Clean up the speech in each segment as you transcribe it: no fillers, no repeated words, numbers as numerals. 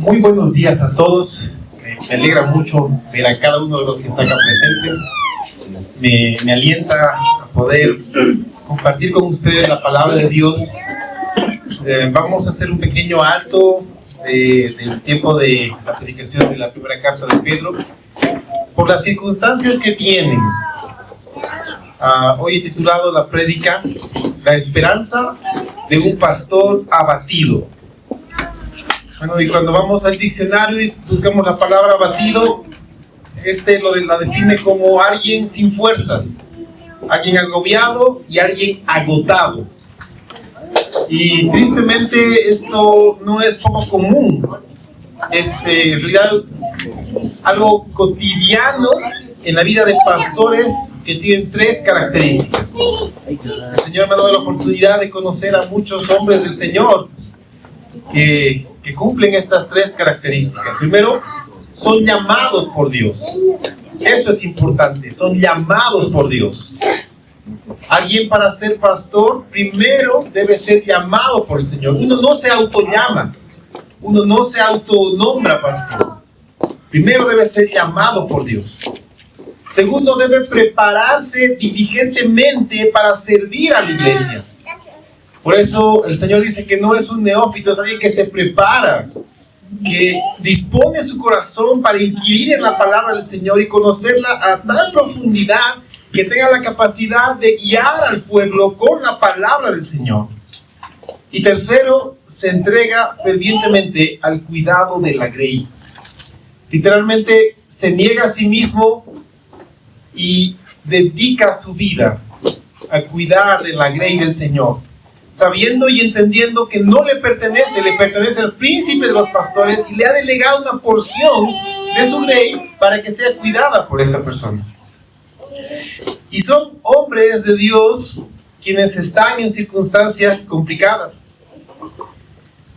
Muy buenos días a todos. Me alegra mucho ver a cada uno de los que están acá presentes. Me alienta a poder compartir con ustedes la palabra de Dios. Vamos a hacer un pequeño alto del tiempo de la predicación de la primera carta de Pedro por las circunstancias que vienen. Hoy he titulado la prédica La esperanza de un pastor abatido. Bueno, y cuando vamos al diccionario y buscamos la palabra abatido, la define como alguien sin fuerzas, alguien agobiado y alguien agotado. Y tristemente esto no es poco común, es en realidad algo cotidiano en la vida de pastores que tienen tres características. El Señor me ha dado la oportunidad de conocer a muchos hombres del Señor que cumplen estas tres características. Primero, son llamados por Dios. Esto es importante, son llamados por Dios. Alguien para ser pastor primero debe ser llamado por el Señor. Uno no se autollama, uno no se autonombra pastor. Primero debe ser llamado por Dios. Segundo, debe prepararse diligentemente para servir a la iglesia. Por eso el Señor dice que no es un neófito, es alguien que se prepara, que dispone su corazón para inquirir en la palabra del Señor y conocerla a tal profundidad que tenga la capacidad de guiar al pueblo con la palabra del Señor. Y tercero, se entrega fervientemente al cuidado de la grey. Literalmente se niega a sí mismo y dedica su vida a cuidar de la grey del Señor, sabiendo y entendiendo que no le pertenece al príncipe de los pastores y le ha delegado una porción de su grey para que sea cuidada por esta persona. Y son hombres de Dios quienes están en circunstancias complicadas.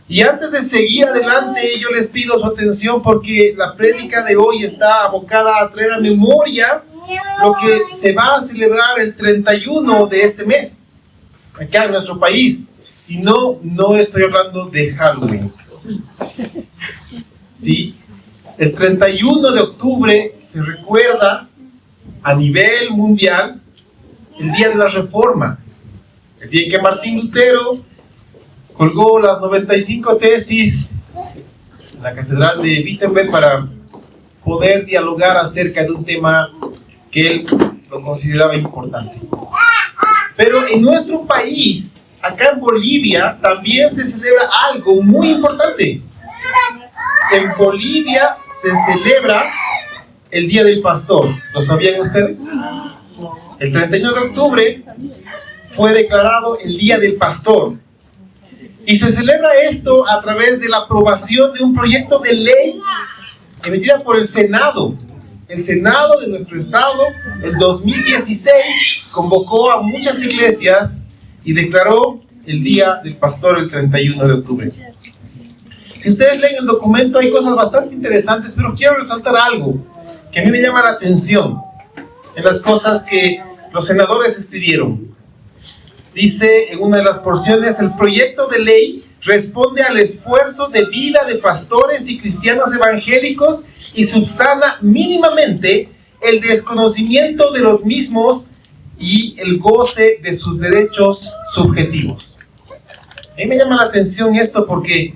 Y antes de seguir adelante, yo les pido su atención porque la prédica de hoy está abocada a traer a memoria lo que se va a celebrar el 31 de este mes, acá en nuestro país. Y no estoy hablando de Halloween. Sí, el 31 de octubre se recuerda a nivel mundial el día de la Reforma, el día en que Martín Lutero colgó las 95 tesis en la Catedral de Wittenberg para poder dialogar acerca de un tema que él lo consideraba importante. Pero en nuestro país, acá en Bolivia, también se celebra algo muy importante. En Bolivia se celebra el Día del Pastor. ¿Lo sabían ustedes? El 31 de octubre fue declarado el Día del Pastor. Y se celebra esto a través de la aprobación de un proyecto de ley emitida por el Senado. El Senado de nuestro estado, en 2016, convocó a muchas iglesias y declaró el Día del Pastor el 31 de octubre. Si ustedes leen el documento, hay cosas bastante interesantes, pero quiero resaltar algo que a mí me llama la atención en las cosas que los senadores escribieron. Dice en una de las porciones: el proyecto de ley responde al esfuerzo de vida de pastores y cristianos evangélicos y subsana mínimamente el desconocimiento de los mismos y el goce de sus derechos subjetivos. A mí me llama la atención esto porque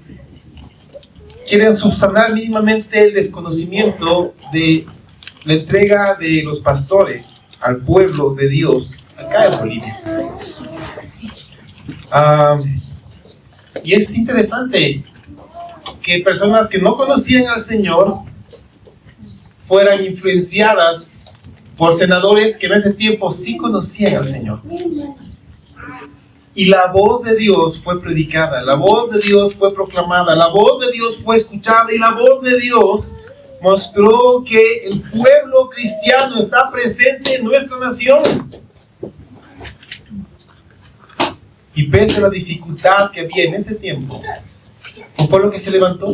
quieren subsanar mínimamente el desconocimiento de la entrega de los pastores al pueblo de Dios acá en Bolivia. Y es interesante que personas que no conocían al Señor fueran influenciadas por senadores que en ese tiempo sí conocían al Señor. Y la voz de Dios fue predicada, la voz de Dios fue proclamada, la voz de Dios fue escuchada y la voz de Dios mostró que el pueblo cristiano está presente en nuestra nación. Y pese a la dificultad que había en ese tiempo, un pueblo que se levantó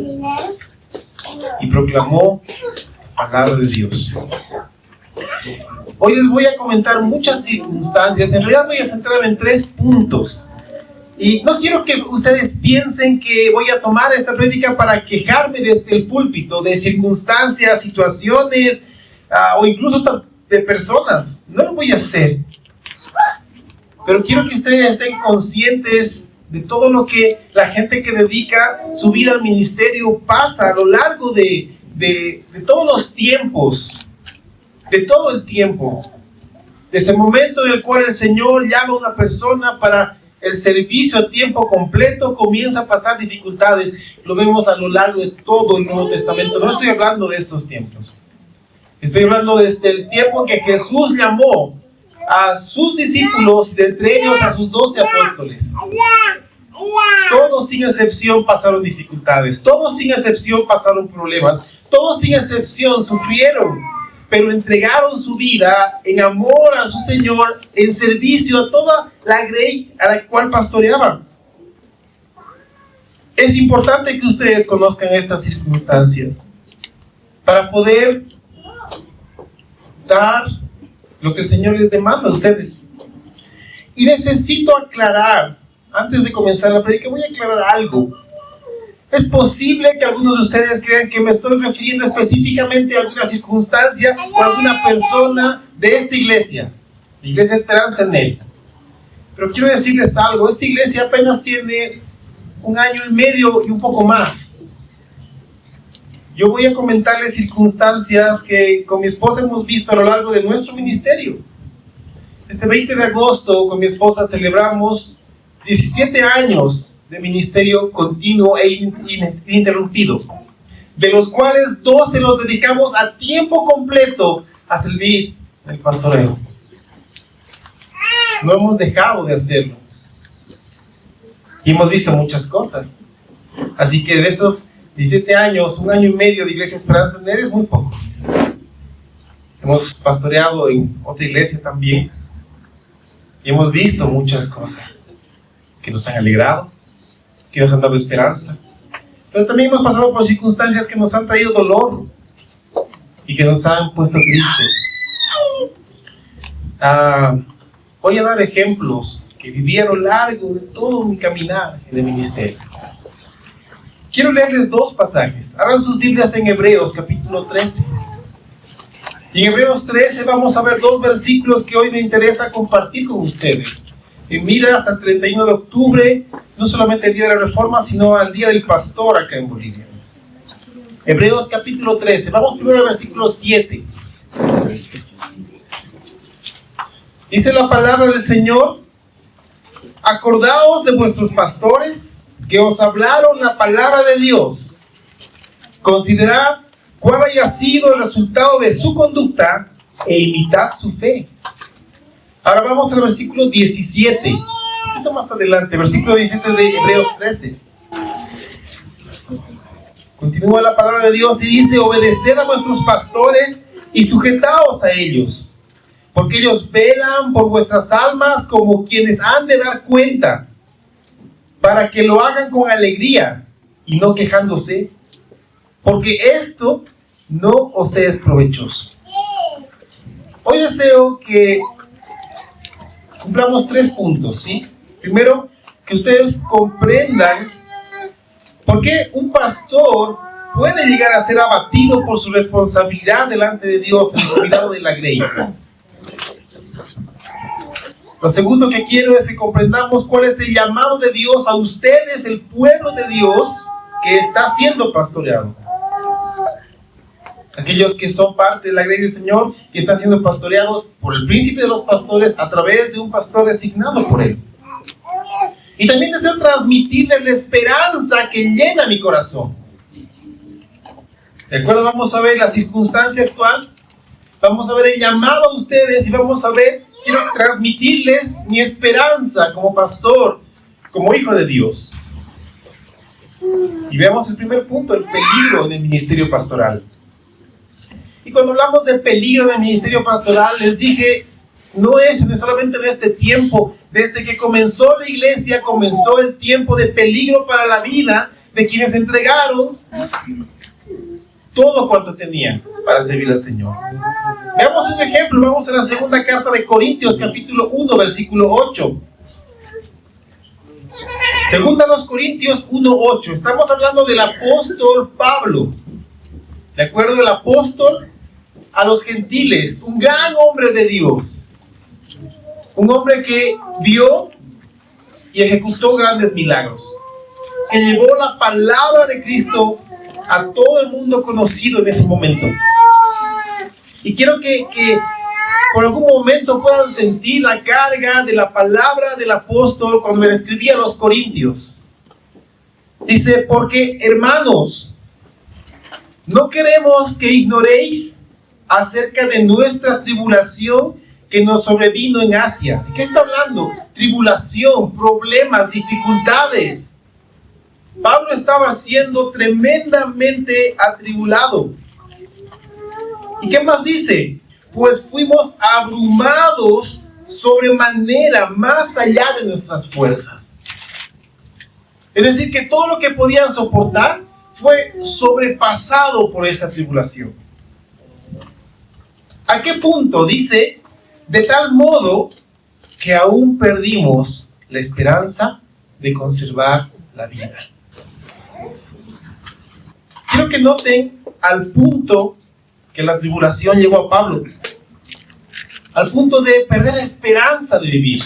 y proclamó la palabra de Dios. Hoy les voy a comentar muchas circunstancias. En realidad voy a centrarme en 3 puntos Y no quiero que ustedes piensen que voy a tomar esta prédica para quejarme desde el púlpito de circunstancias, situaciones, o incluso hasta de personas. No lo voy a hacer. Pero quiero que ustedes estén conscientes de todo lo que la gente que dedica su vida al ministerio pasa a lo largo de todos los tiempos, de todo el tiempo. Desde el momento en el cual el Señor llama a una persona para el servicio a tiempo completo, comienza a pasar dificultades. Lo vemos a lo largo de todo el Nuevo Testamento. No estoy hablando de estos tiempos. Estoy hablando desde el tiempo en que Jesús llamó a sus discípulos, y de entre ellos a sus 12 apóstoles. Todos sin excepción pasaron dificultades. Todos sin excepción pasaron problemas. Todos sin excepción sufrieron, pero entregaron su vida en amor a su Señor, en servicio a toda la grey a la cual pastoreaban. Es importante que ustedes conozcan estas circunstancias para poder dar lo que el Señor les demanda a ustedes. Y necesito aclarar, antes de comenzar la prédica, voy a aclarar algo. Es posible que algunos de ustedes crean que me estoy refiriendo específicamente a alguna circunstancia o a alguna persona de esta iglesia, la Iglesia Esperanza en Él. Pero quiero decirles algo, esta iglesia apenas tiene 1 año y medio y un poco más. Yo voy a comentarles circunstancias que con mi esposa hemos visto a lo largo de nuestro ministerio. Este 20 de agosto con mi esposa celebramos 17 años de ministerio continuo e ininterrumpido, de los cuales 12 los dedicamos a tiempo completo a servir el pastoreo. No hemos dejado de hacerlo. Y hemos visto muchas cosas. Así que de esos 17 años, 1 año y medio de Iglesia Esperanza en Él es muy poco. Hemos pastoreado en otra iglesia también. Y hemos visto muchas cosas que nos han alegrado, que nos han dado esperanza, pero también hemos pasado por circunstancias que nos han traído dolor y que nos han puesto tristes. Voy a dar ejemplos que viví a lo largo de todo mi caminar en el ministerio. Quiero leerles 2 pasajes. Abran sus Biblias en Hebreos capítulo 13. Y en Hebreos 13 vamos a ver 2 versículos que hoy me interesa compartir con ustedes. En miras al 31 de octubre, no solamente el día de la Reforma, sino al día del pastor acá en Bolivia. Hebreos capítulo 13, vamos primero al versículo 7. Dice la palabra del Señor: acordaos de vuestros pastores que os hablaron la palabra de Dios. Considerad cuál haya sido el resultado de su conducta e imitad su fe. Ahora vamos al versículo 17. Un poquito más adelante, versículo 17 de Hebreos 13. Continúa la palabra de Dios y dice: obedeced a vuestros pastores y sujetaos a ellos, porque ellos velan por vuestras almas como quienes han de dar cuenta, para que lo hagan con alegría y no quejándose, porque esto no os es provechoso. Hoy deseo que cumplamos 3 puntos, ¿sí? Primero, que ustedes comprendan por qué un pastor puede llegar a ser abatido por su responsabilidad delante de Dios en el cuidado de la grey. Lo segundo que quiero es que comprendamos cuál es el llamado de Dios a ustedes, el pueblo de Dios que está siendo pastoreado. Aquellos que son parte de la grey del Señor y están siendo pastoreados por el príncipe de los pastores a través de un pastor designado por él. Y también deseo transmitirles la esperanza que llena mi corazón. ¿De acuerdo? Vamos a ver la circunstancia actual. Vamos a ver el llamado a ustedes y vamos a ver, quiero transmitirles mi esperanza como pastor, como hijo de Dios. Y veamos el primer punto, el peligro en el ministerio pastoral. Y cuando hablamos de peligro en el ministerio pastoral, les dije, no es solamente en este tiempo. Desde que comenzó la iglesia, comenzó el tiempo de peligro para la vida de quienes entregaron todo cuanto tenían para servir al Señor. Veamos un ejemplo, vamos a la segunda carta de Corintios, capítulo 1, versículo 8. Segunda a los Corintios 1:8. Estamos hablando del apóstol Pablo. De acuerdo, el apóstol a los gentiles, un gran hombre de Dios. Un hombre que vio y ejecutó grandes milagros. Que llevó la palabra de Cristo a todo el mundo conocido en ese momento. Y quiero que por algún momento puedan sentir la carga de la palabra del apóstol cuando le escribía a los Corintios. Dice, porque hermanos, no queremos que ignoréis acerca de nuestra tribulación que nos sobrevino en Asia. ¿De qué está hablando? Tribulación, problemas, dificultades. Pablo estaba siendo tremendamente atribulado. ¿Y qué más dice? Pues fuimos abrumados sobremanera, más allá de nuestras fuerzas. Es decir, que todo lo que podían soportar fue sobrepasado por esta tribulación. ¿A qué punto? Dice, de tal modo que aún perdimos la esperanza de conservar la vida. Quiero que noten al punto que la tribulación llegó a Pablo, al punto de perder la esperanza de vivir.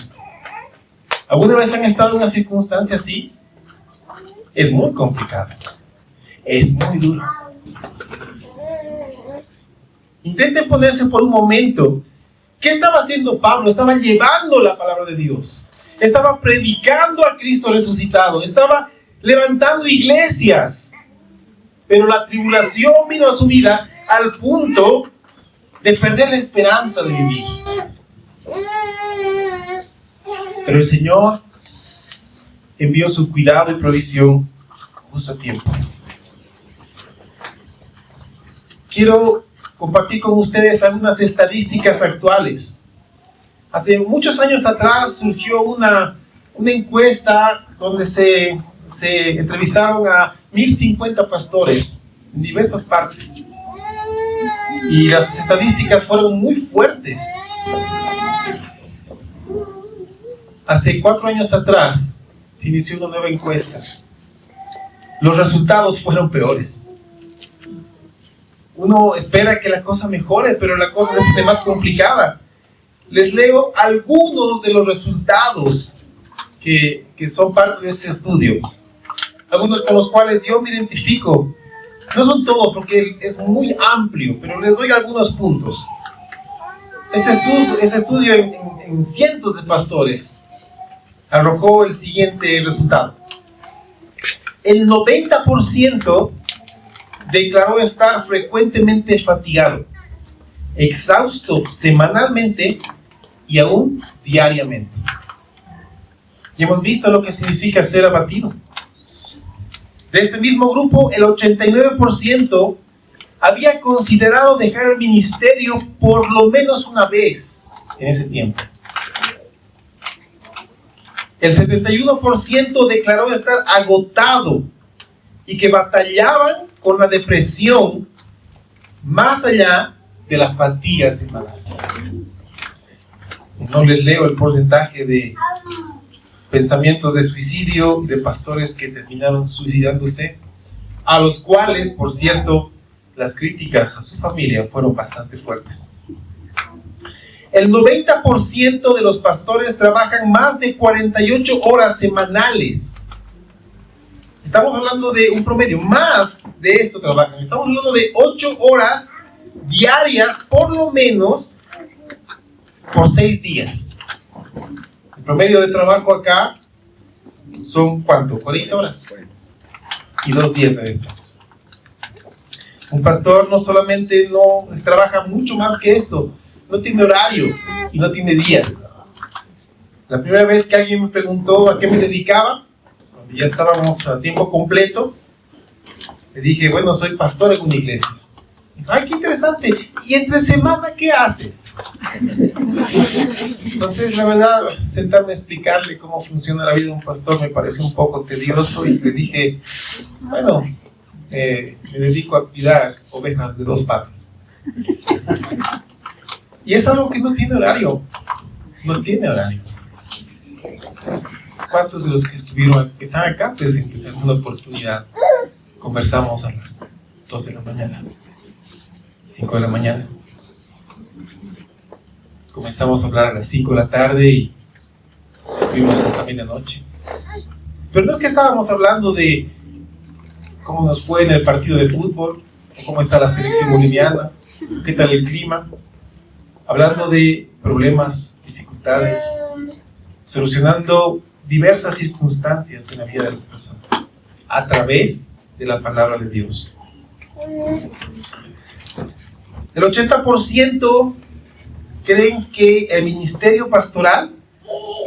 ¿Alguna vez han estado en una circunstancia así? Es muy complicado, es muy duro. Intenten ponerse por un momento. ¿Qué estaba haciendo Pablo? Estaba llevando la palabra de Dios, estaba predicando a Cristo resucitado, estaba levantando iglesias, pero la tribulación vino a su vida al punto de perder la esperanza de vivir. Pero el Señor envió su cuidado y provisión justo a tiempo. Quiero compartir con ustedes algunas estadísticas actuales. Hace muchos años atrás surgió una encuesta donde se entrevistaron a 1050 pastores en diversas partes. Y las estadísticas fueron muy fuertes. Hace 4 años atrás se inició una nueva encuesta. Los resultados fueron peores. Uno espera que la cosa mejore, pero la cosa se pone más complicada. Les leo algunos de los resultados que son parte de este estudio. Algunos con los cuales yo me identifico. No son todos porque es muy amplio, pero les doy algunos puntos. Este estudio en cientos de pastores arrojó el siguiente resultado. El 90% declaró estar frecuentemente fatigado, exhausto semanalmente y aún diariamente. Y hemos visto lo que significa ser abatido. De este mismo grupo, el 89% había considerado dejar el ministerio por lo menos una vez en ese tiempo. El 71% declaró estar agotado y que batallaban con la depresión más allá de la fatiga semanal. No les leo el porcentaje de pensamientos de suicidio y de pastores que terminaron suicidándose, a los cuales, por cierto, las críticas a su familia fueron bastante fuertes. El 90% de los pastores trabajan más de 48 horas semanales. Estamos hablando de un promedio, más de esto trabajan. Estamos hablando de 8 horas diarias, por lo menos, por 6 días. El promedio de trabajo acá son, ¿cuánto? 40 horas. Y 2 días de descanso. Un pastor no solamente no trabaja mucho más que esto, no tiene horario y no tiene días. La primera vez que alguien me preguntó a qué me dedicaba, cuando ya estábamos a tiempo completo, le dije, bueno, soy pastor en una iglesia. Dijo, ay, qué interesante. ¿Y entre semana qué haces? Entonces, la verdad, sentarme a explicarle cómo funciona la vida de un pastor me pareció un poco tedioso y le dije, bueno, me dedico a cuidar ovejas de 2 patas. Y es algo que no tiene horario. No tiene horario. ¿Cuántos de los que están acá presentes en una oportunidad conversamos a las 2 de la mañana, 5 de la mañana? Comenzamos a hablar a las 5 de la tarde y estuvimos hasta medianoche. Pero no es que estábamos hablando de cómo nos fue en el partido de fútbol, o cómo está la selección boliviana, qué tal el clima, hablando de problemas, dificultades, solucionando diversas circunstancias en la vida de las personas a través de la palabra de Dios. El 80% creen que el ministerio pastoral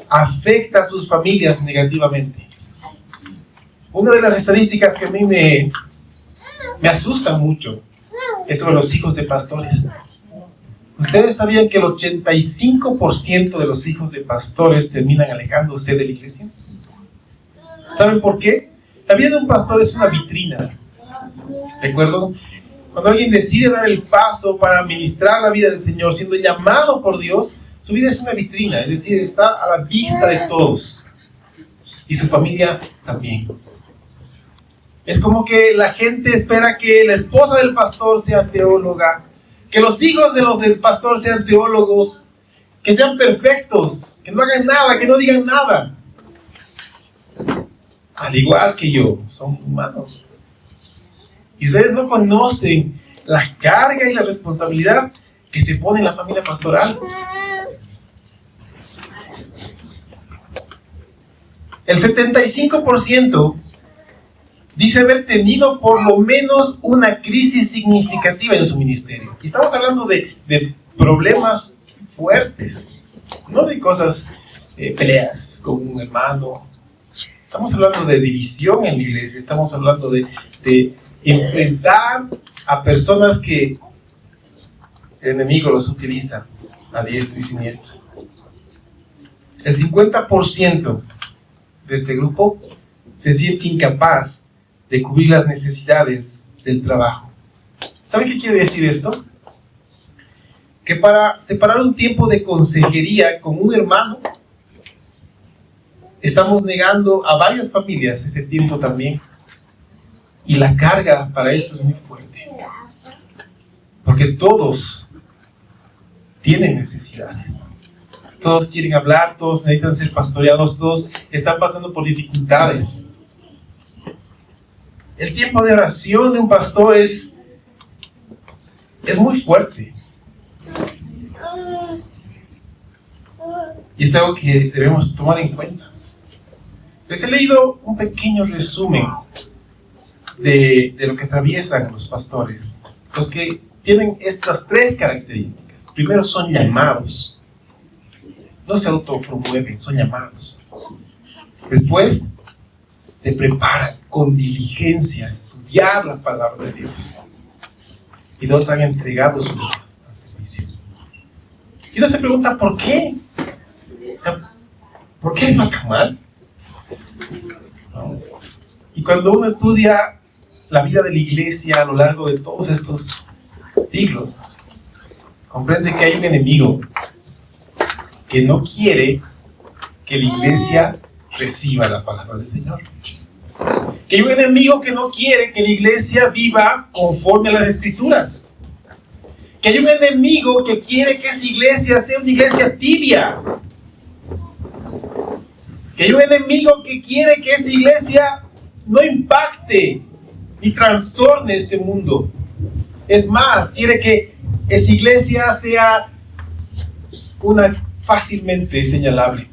afecta a sus familias negativamente. Una de las estadísticas que a mí me asusta mucho es sobre los hijos de pastores. ¿Ustedes sabían que el 85% de los hijos de pastores terminan alejándose de la iglesia? ¿Saben por qué? La vida de un pastor es una vitrina. ¿De acuerdo? Cuando alguien decide dar el paso para ministrar la vida del Señor, siendo llamado por Dios, su vida es una vitrina, es decir, está a la vista de todos. Y su familia también. Es como que la gente espera que la esposa del pastor sea teóloga, que los hijos del pastor sean teólogos, que sean perfectos, que no hagan nada, que no digan nada. Al igual que yo, son humanos. Y ustedes no conocen la carga y la responsabilidad que se pone en la familia pastoral. El 75% dice haber tenido por lo menos una crisis significativa en su ministerio. Y estamos hablando de problemas fuertes, no de cosas, peleas con un hermano. Estamos hablando de división en la iglesia, estamos hablando de enfrentar a personas que el enemigo los utiliza a diestra y siniestra. El 50% de este grupo se siente incapaz de cubrir las necesidades del trabajo. ¿Saben qué quiere decir esto? Que para separar un tiempo de consejería con un hermano, estamos negando a varias familias ese tiempo también. Y la carga para eso es muy fuerte. Porque todos tienen necesidades. Todos quieren hablar, todos necesitan ser pastoreados, todos están pasando por dificultades. El tiempo de oración de un pastor es muy fuerte. Y es algo que debemos tomar en cuenta. Les he leído un pequeño resumen de lo que atraviesan los pastores. Los que tienen estas 3 características. Primero, son llamados. No se autopromueven, son llamados. Después, se preparan con diligencia a estudiar la palabra de Dios. Y 2, han entregado su vida al servicio. Y uno se pregunta, ¿por qué? ¿Por qué eso tan mal? ¿No? Y cuando uno estudia la vida de la iglesia a lo largo de todos estos siglos, comprende que hay un enemigo que no quiere que la iglesia reciba la palabra del Señor. Que hay un enemigo que no quiere que la iglesia viva conforme a las Escrituras. Que hay un enemigo que quiere que esa iglesia sea una iglesia tibia. Que hay un enemigo que quiere que esa iglesia no impacte ni trastorne este mundo. Es más, quiere que esa iglesia sea una fácilmente señalable.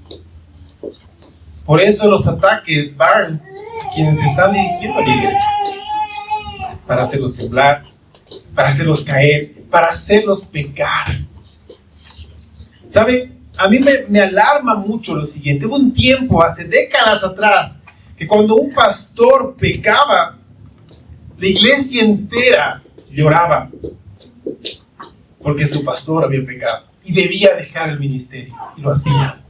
Por eso los ataques van a quienes están dirigiendo a la iglesia, para hacerlos temblar, para hacerlos caer, para hacerlos pecar. ¿Saben? A mí me alarma mucho lo siguiente. Hubo un tiempo, hace décadas atrás, que cuando un pastor pecaba, la iglesia entera lloraba porque su pastor había pecado y debía dejar el ministerio, y lo hacía.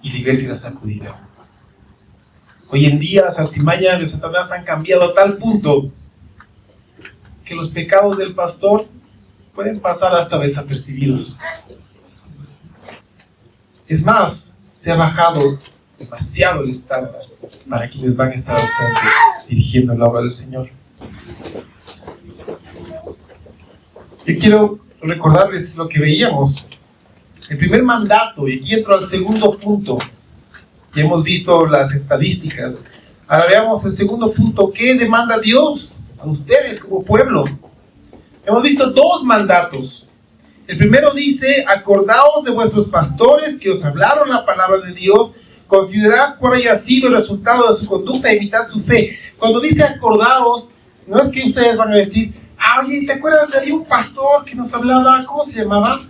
Y la iglesia era sacudida. Hoy en día las artimañas de Satanás han cambiado a tal punto que los pecados del pastor pueden pasar hasta desapercibidos. Es más, se ha bajado demasiado el estándar para quienes van a estar al frente dirigiendo la obra del Señor. Yo quiero recordarles lo que veíamos. El primer mandato, y aquí entro al segundo punto. Ya hemos visto las estadísticas. Ahora veamos el segundo punto. ¿Qué demanda Dios a ustedes como pueblo? Hemos visto dos mandatos. El primero dice: acordaos de vuestros pastores que os hablaron la palabra de Dios, considerad cuál haya sido el resultado de su conducta e imitad su fe. Cuando dice acordaos, no es que ustedes van a decir: oye, ¿te acuerdas? Había un pastor que nos hablaba, ¿cómo se llamaba?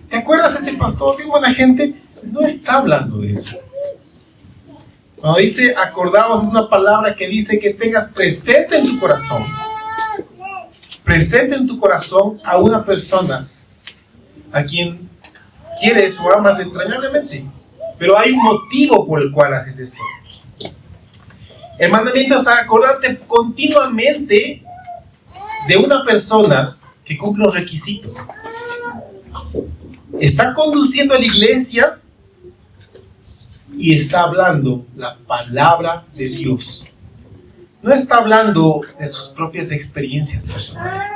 ¿Te acuerdas de ese pastor? Bien buena gente. No está hablando de eso. Cuando dice acordaos, es una palabra que dice que tengas presente en tu corazón. Presente en tu corazón a una persona a quien quieres o amas entrañablemente. Pero hay un motivo por el cual haces esto. El mandamiento es acordarte continuamente de una persona que cumple un requisito. Está conduciendo a la iglesia y está hablando la palabra de Dios. No está hablando de sus propias experiencias personales.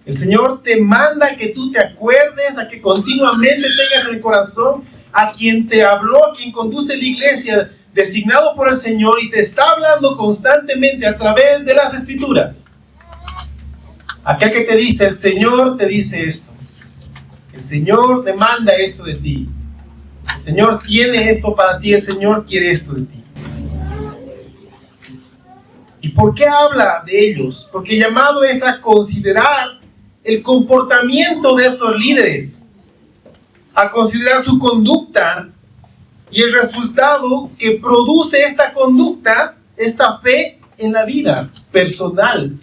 El Señor te manda que tú te acuerdes, a que continuamente tengas en el corazón a quien te habló, a quien conduce la iglesia, designado por el Señor, y te está hablando constantemente a través de las Escrituras. Aquel que te dice: el Señor te dice esto. El Señor te manda esto de ti. El Señor tiene esto para ti. El Señor quiere esto de ti. ¿Y por qué habla de ellos? Porque el llamado es a considerar el comportamiento de estos líderes, a considerar su conducta y el resultado que produce esta conducta, esta fe en la vida personal.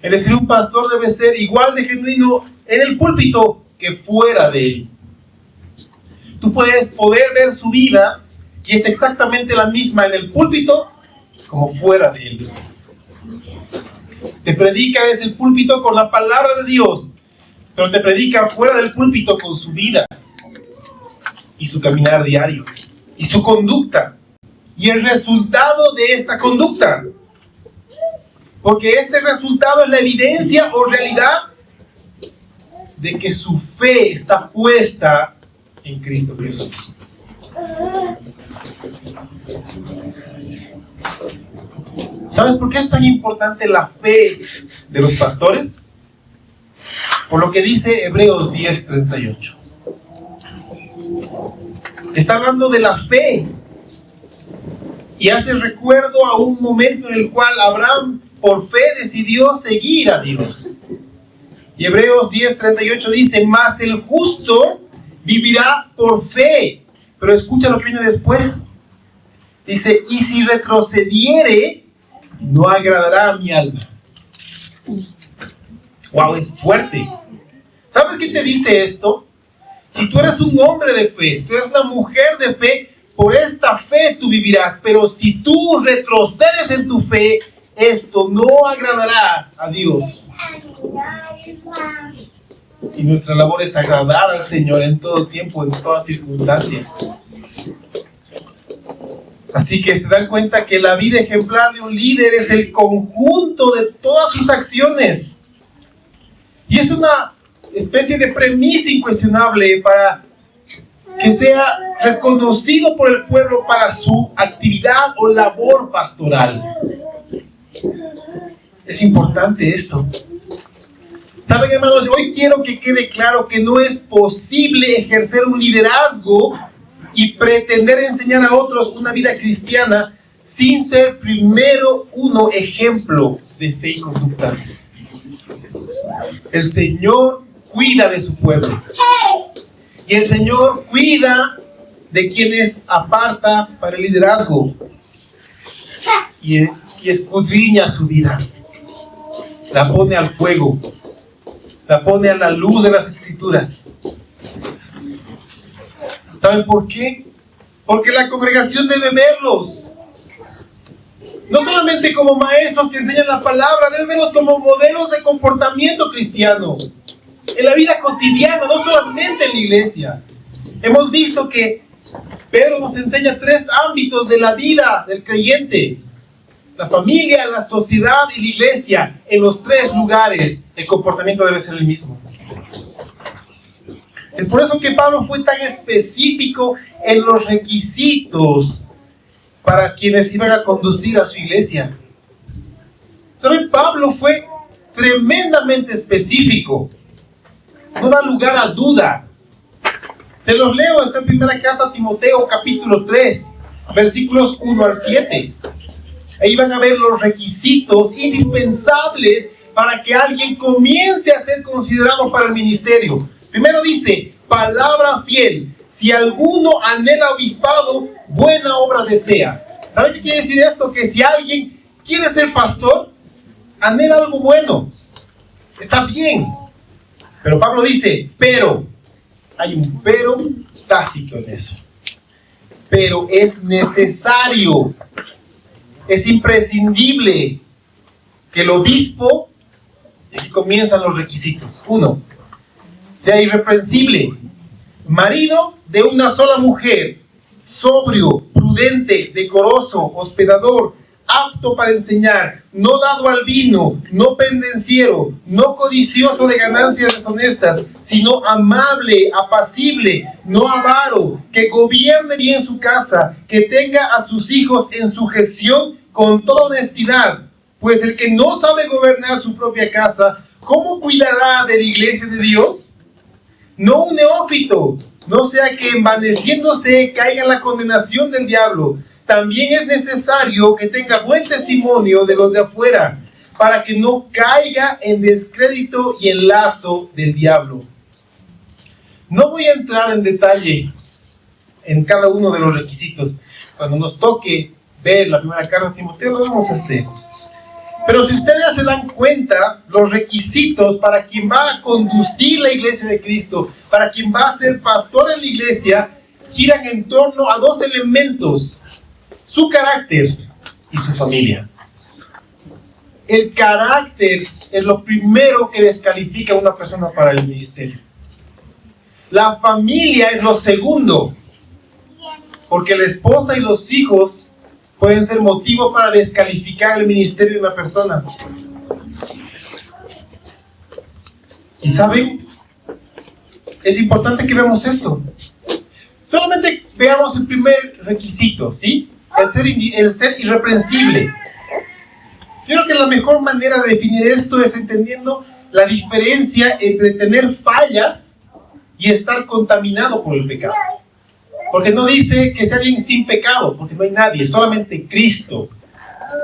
Es decir, un pastor debe ser igual de genuino en el púlpito que fuera de él. Tú puedes poder ver su vida y es exactamente la misma en el púlpito como fuera de él. Te predica desde el púlpito con la palabra de Dios, pero te predica fuera del púlpito con su vida y su caminar diario y su conducta y el resultado de esta conducta, porque este resultado es la evidencia o realidad de que su fe está puesta en Cristo Jesús. ¿Sabes por qué es tan importante la fe de los pastores? Por lo que dice Hebreos 10:38. Está hablando de la fe y hace recuerdo a un momento en el cual Abraham por fe decidió seguir a Dios. Y Hebreos 10:38 dice: mas el justo vivirá por fe. Pero escucha lo que viene después. Dice: y si retrocediere, no agradará a mi alma. Wow, es fuerte. ¿Sabes qué te dice esto? Si tú eres un hombre de fe, si tú eres una mujer de fe, por esta fe tú vivirás. Pero si tú retrocedes en tu fe, esto no agradará a Dios. Y nuestra labor es agradar al Señor en todo tiempo, en toda circunstancia. Así que se dan cuenta que la vida ejemplar de un líder es el conjunto de todas sus acciones. Y es una especie de premisa incuestionable para que sea reconocido por el pueblo para su actividad o labor pastoral. Es importante esto. Saben, hermanos, hoy quiero que quede claro que no es posible ejercer un liderazgo y pretender enseñar a otros una vida cristiana sin ser primero uno ejemplo de fe y conducta. El Señor cuida de su pueblo y el Señor cuida de quienes aparta para el liderazgo y escudriña su vida, la pone al fuego, la pone a la luz de las Escrituras. ¿Saben por qué? Porque la congregación debe verlos, no solamente como maestros que enseñan la palabra, debe verlos como modelos de comportamiento cristiano. en la vida cotidiana, no solamente en la iglesia. Hemos visto que Pedro nos enseña 3 ámbitos de la vida del creyente: la familia, la sociedad y la iglesia. En los 3 lugares el comportamiento debe ser el mismo. Es por eso que Pablo fue tan específico en los requisitos para quienes iban a conducir a su iglesia. ¿Saben? Pablo fue tremendamente específico. No da lugar a duda. Se los leo, está en primera carta a Timoteo, capítulo 3, versículos 1 al 7. Ahí van a ver los requisitos indispensables para que alguien comience a ser considerado para el ministerio. Primero dice, palabra fiel. Si alguno anhela obispado, buena obra desea. ¿Saben qué quiere decir esto? Que si alguien quiere ser pastor, anhela algo bueno. Está bien. Pero Pablo dice, pero. Hay un pero tácito en eso. Pero es necesario, es imprescindible que el obispo, y aquí comienzan los requisitos. 1, sea irreprensible, marido de una sola mujer, sobrio, prudente, decoroso, hospedador, apto para enseñar, no dado al vino, no pendenciero, no codicioso de ganancias deshonestas, sino amable, apacible, no avaro, que gobierne bien su casa, que tenga a sus hijos en sujeción con toda honestidad. Pues el que no sabe gobernar su propia casa, ¿cómo cuidará de la iglesia de Dios? No un neófito, no sea que envaneciéndose caiga en la condenación del diablo. También es necesario que tenga buen testimonio de los de afuera, para que no caiga en descrédito y en lazo del diablo. No voy a entrar en detalle en cada uno de los requisitos. Cuando nos toque ver la primera carta de Timoteo, lo vamos a hacer. Pero si ustedes se dan cuenta, los requisitos para quien va a conducir la iglesia de Cristo, para quien va a ser pastor en la iglesia, giran en torno a 2 elementos: su carácter y su familia. El carácter es lo primero que descalifica a una persona para el ministerio. La familia es lo segundo, porque la esposa y los hijos pueden ser motivo para descalificar el ministerio de una persona. Y saben, es importante que veamos esto. Solamente veamos el primer requisito, ¿sí? El ser irreprensible. Yo creo que la mejor manera de definir esto es entendiendo la diferencia entre tener fallas y estar contaminado por el pecado. Porque no dice que sea alguien sin pecado, porque no hay nadie, solamente Cristo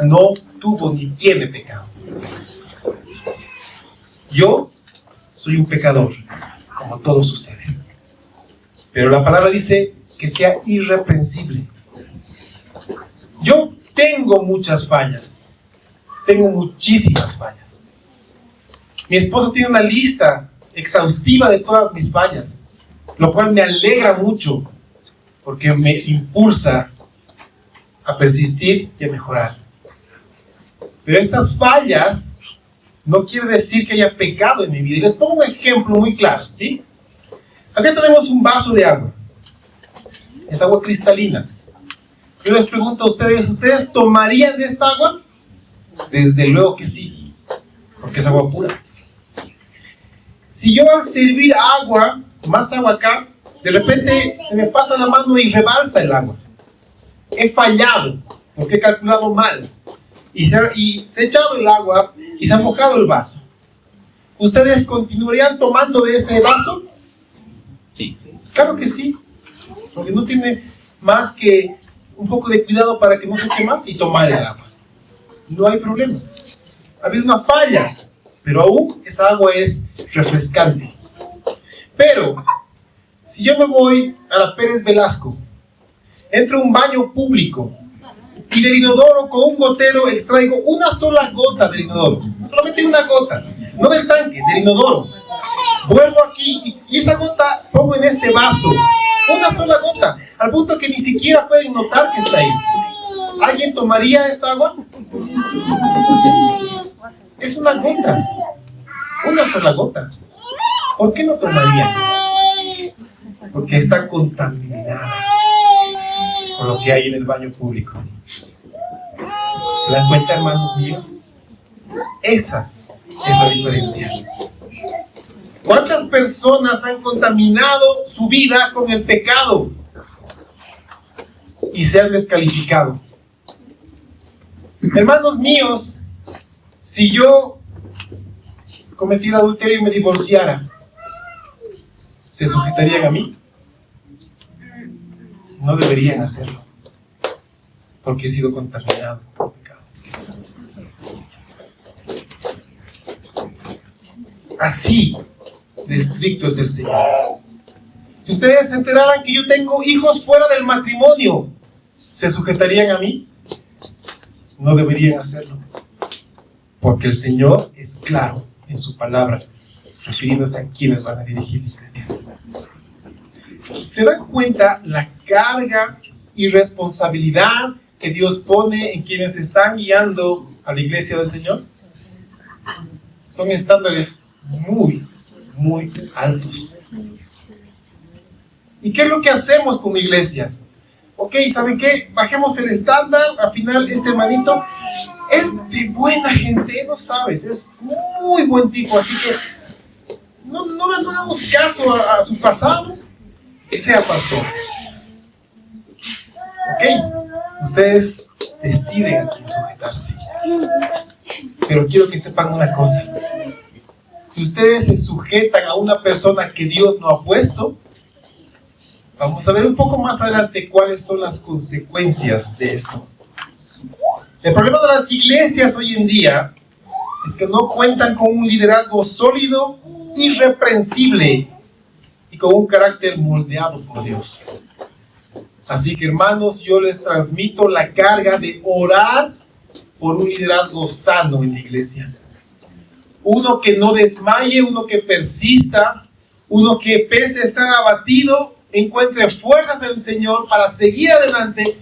no tuvo ni tiene pecado. Yo soy un pecador, como todos ustedes. Pero la palabra dice que sea irreprensible. Yo tengo muchas fallas, tengo muchísimas fallas. Mi esposa tiene una lista exhaustiva de todas mis fallas, lo cual me alegra mucho, porque me impulsa a persistir y a mejorar. Pero estas fallas no quiere decir que haya pecado en mi vida. Y les pongo un ejemplo muy claro, ¿sí? Acá tenemos un vaso de agua. Es agua cristalina. Yo les pregunto a ustedes, ¿ustedes tomarían de esta agua? Desde luego que sí, porque es agua pura. Si yo al servir agua, más agua acá, de repente se me pasa la mano y rebalsa el agua, he fallado, porque he calculado mal, y se ha echado el agua y se ha mojado el vaso. ¿Ustedes continuarían tomando de ese vaso? Sí. Claro que sí, porque no tiene más que un poco de cuidado para que no se eche más y tomar el agua. No hay problema. Ha habido una falla, pero aún esa agua es refrescante. Pero si yo me voy a la Pérez Velasco, entro a un baño público y del inodoro con un gotero extraigo una sola gota del inodoro, solamente una gota, no del tanque, del inodoro, vuelvo aquí y esa gota pongo en este vaso, una sola gota, al punto que ni siquiera pueden notar que está ahí. ¿Alguien tomaría esta agua? Es una gota, una sola gota. ¿Por qué no tomarían? Porque está contaminada con lo que hay en el baño público. ¿Se dan cuenta, hermanos míos? Esa es la diferencia. ¿Cuántas personas han contaminado su vida con el pecado y se han descalificado? Hermanos míos, si yo cometiera adulterio y me divorciara, ¿se sujetarían a mí? No deberían hacerlo, porque he sido contaminado por el pecado. Así de estricto es el Señor. Si ustedes se enteraran que yo tengo hijos fuera del matrimonio, ¿se sujetarían a mí? No deberían hacerlo, porque el Señor es claro en su palabra, refiriéndose a quienes van a dirigir la iglesia. ¿Se dan cuenta la carga y responsabilidad que Dios pone en quienes están guiando a la iglesia del Señor? Son estándares muy altos. ¿Y qué es lo que hacemos como iglesia? Ok, ¿saben qué? Bajemos el estándar. Al final, este hermanito es de buena gente, no sabes, es muy buen tipo, así que no le hagamos caso a su pasado, que sea pastor. Ok, ustedes deciden a quién sujetarse. Pero quiero que sepan una cosa. Si ustedes se sujetan a una persona que Dios no ha puesto, vamos a ver un poco más adelante cuáles son las consecuencias de esto. El problema de las iglesias hoy en día es que no cuentan con un liderazgo sólido, irreprensible y con un carácter moldeado por Dios. Así que, hermanos, yo les transmito la carga de orar por un liderazgo sano en la iglesia. Uno que no desmaye, uno que persista, uno que pese a estar abatido, encuentre fuerzas en el Señor para seguir adelante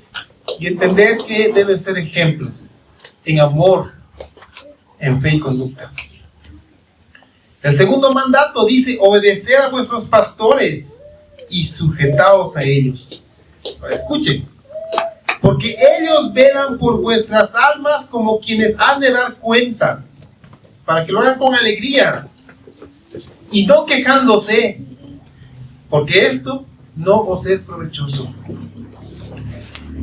y entender que deben ser ejemplos en amor, en fe y conducta. El segundo mandato dice: obedecer a vuestros pastores y sujetaos a ellos. Ahora escuchen: porque ellos velan por vuestras almas como quienes han de dar cuenta, para que lo hagan con alegría y no quejándose, porque esto no os es provechoso.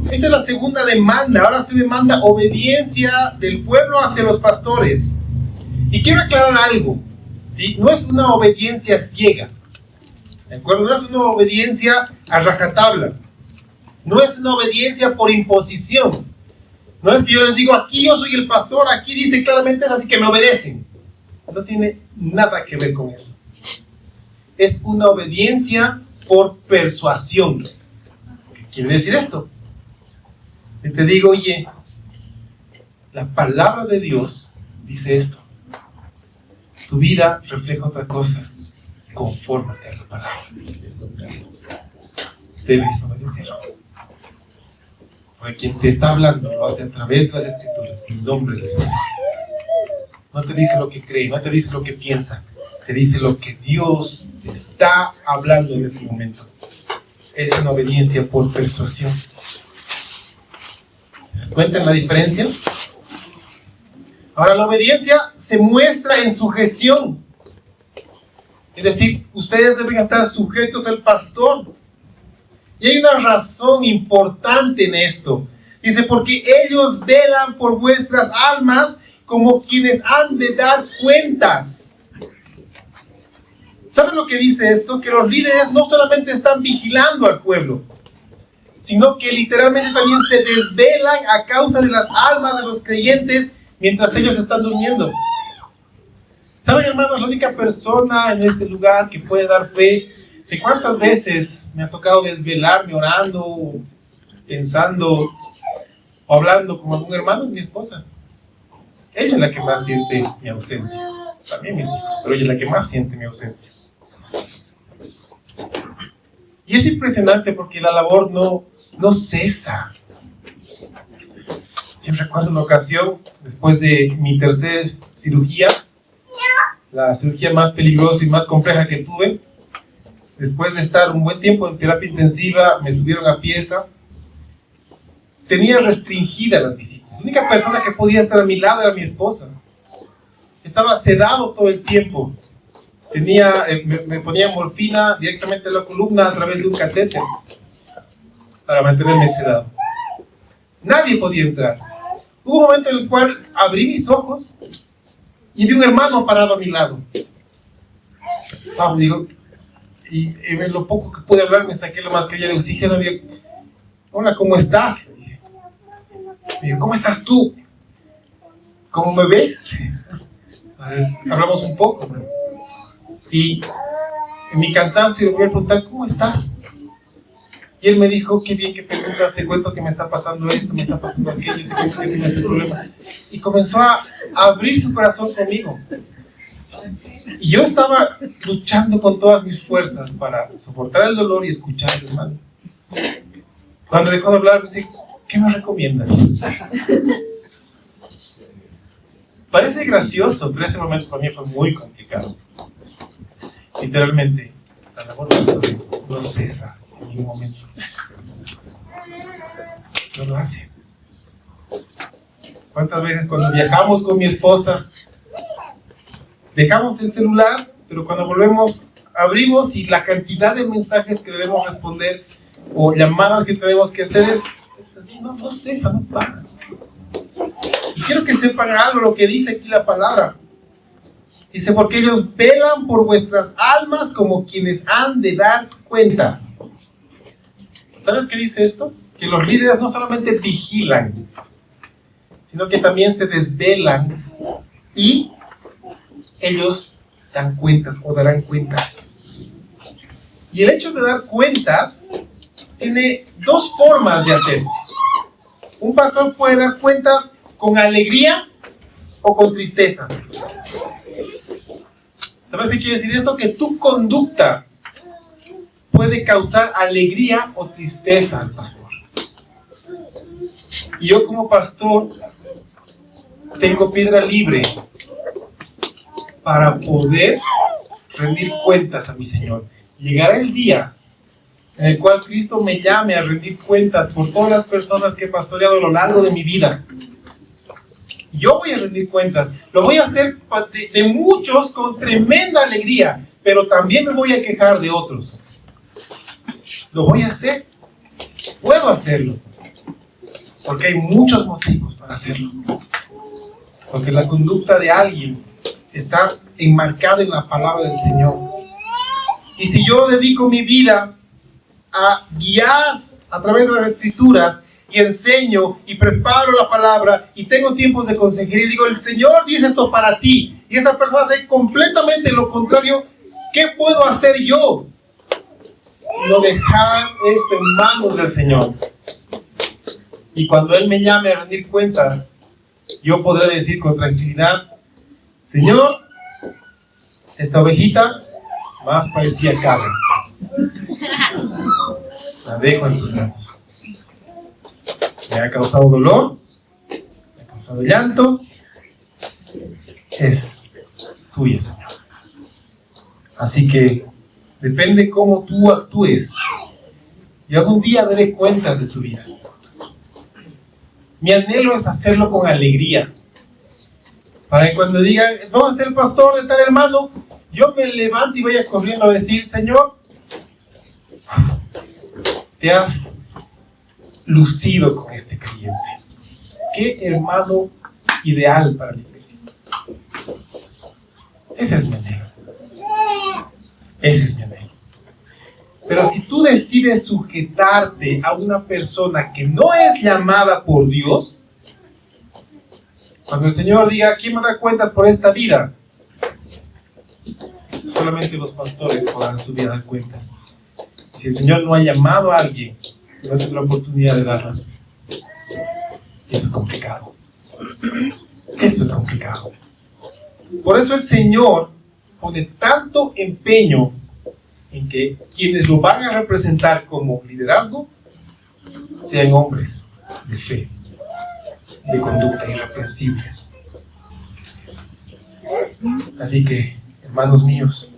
Esa es la segunda demanda. Ahora se demanda obediencia del pueblo hacia los pastores. Y quiero aclarar algo, ¿sí? No es una obediencia ciega, ¿de acuerdo? No es una obediencia a rajatabla. No es una obediencia por imposición. No es que yo les digo: aquí yo soy el pastor, aquí dice claramente eso, así que me obedecen. No tiene nada que ver con eso. Es una obediencia por persuasión. ¿Qué quiere decir esto? Yo te digo: oye, la palabra de Dios dice esto. Tu vida refleja otra cosa. Confórmate a la palabra. Debes obedecerlo. Porque quien te está hablando lo hace a través de las Escrituras, en nombre del Señor. No te dice lo que cree, no te dice lo que piensa, te dice lo que Dios está hablando en ese momento. Es una obediencia por persuasión. ¿Les cuentan la diferencia? Ahora, la obediencia se muestra en sujeción. Es decir, ustedes deben estar sujetos al pastor. Y hay una razón importante en esto. Dice: porque ellos velan por vuestras almas como quienes han de dar cuentas. ¿Saben lo que dice esto? Que los líderes no solamente están vigilando al pueblo, sino que literalmente también se desvelan a causa de las almas de los creyentes mientras ellos están durmiendo. ¿Saben, hermanos? La única persona en este lugar que puede dar fe de cuántas veces me ha tocado desvelarme orando, pensando o hablando con algún hermano es mi esposa. Ella es la que más siente mi ausencia. También mis hijos, pero ella es la que más siente mi ausencia. Y es impresionante porque la labor no cesa. Yo recuerdo una ocasión, después de mi tercera cirugía, la cirugía más peligrosa y más compleja que tuve. Después de estar un buen tiempo en terapia intensiva, me subieron a pieza. Tenía restringidas las visitas. La única persona que podía estar a mi lado era mi esposa. Estaba sedado todo el tiempo. Me ponía morfina directamente en la columna a través de un catéter para mantenerme sedado. Nadie podía entrar. Hubo un momento en el cual abrí mis ojos y vi un hermano parado a mi lado. Digo, y en lo poco que pude hablar me saqué la mascarilla de oxígeno y digo, hola, ¿cómo estás? Y digo, ¿cómo estás tú? ¿Cómo me ves? Entonces hablamos un poco, ¿no? Y en mi cansancio le voy a preguntar, ¿cómo estás? Y él me dijo, qué bien que preguntas, te cuento que me está pasando esto, me está pasando aquello, te cuento que tengo este problema. Y comenzó a abrir su corazón conmigo. Y yo estaba luchando con todas mis fuerzas para soportar el dolor y escuchar al hermano. Cuando dejó de hablar, me dice, ¿qué me recomiendas? Parece gracioso, pero ese momento para mí fue muy complicado. Literalmente, la labor pastoral no cesa en ningún momento. No lo hace. ¿Cuántas veces cuando viajamos con mi esposa dejamos el celular, pero cuando volvemos abrimos y la cantidad de mensajes que debemos responder o llamadas que tenemos que hacer es así, no cesa, no para. Y quiero que sepan algo, lo que dice aquí la palabra. Dice, porque ellos velan por vuestras almas como quienes han de dar cuenta. ¿Sabes qué dice esto? Que los líderes no solamente vigilan, sino que también se desvelan y ellos dan cuentas o darán cuentas. Y el hecho de dar cuentas tiene dos formas de hacerse. Un pastor puede dar cuentas con alegría o con tristeza. ¿Sabes qué quiere decir esto? Que tu conducta puede causar alegría o tristeza al pastor. Y yo como pastor tengo piedra libre para poder rendir cuentas a mi Señor. Llegará el día en el cual Cristo me llame a rendir cuentas por todas las personas que he pastoreado a lo largo de mi vida. Yo voy a rendir cuentas. Lo voy a hacer de muchos con tremenda alegría, pero también me voy a quejar de otros. Lo voy a hacer. Puedo hacerlo. Porque hay muchos motivos para hacerlo. Porque la conducta de alguien está enmarcada en la palabra del Señor. Y si yo dedico mi vida a guiar a través de las Escrituras y enseño y preparo la palabra y tengo tiempos de consejería y digo, el Señor dice esto para ti, y esa persona hace completamente lo contrario, ¿qué puedo hacer yo? Sino dejar esto en manos del Señor. Y cuando Él me llame a rendir cuentas, yo podré decir con tranquilidad, Señor, esta ovejita más parecía cabra. La dejo en tus manos. Me ha causado dolor, me ha causado llanto. Es tuya, Señor. Así que depende cómo tú actúes. Y algún día daré cuentas de tu vida. Mi anhelo es hacerlo con alegría. Para que cuando digan, ¿dónde está el pastor de tal hermano? Yo me levanto y vaya corriendo a decir, Señor, te has lucido con este creyente. Qué hermano ideal para la iglesia. Ese es mi anhelo. Ese es mi anhelo. Pero si tú decides sujetarte a una persona que no es llamada por Dios, cuando el Señor diga, ¿quién me da cuentas por esta vida? Solamente los pastores podrán subir a dar cuentas. Y si el Señor no ha llamado a alguien, no tendrá oportunidad de darlas. Y eso es complicado. Esto es complicado. Por eso el Señor pone tanto empeño en que quienes lo van a representar como liderazgo sean hombres de fe, de conducta irreprensibles. Así que Hermanos míos,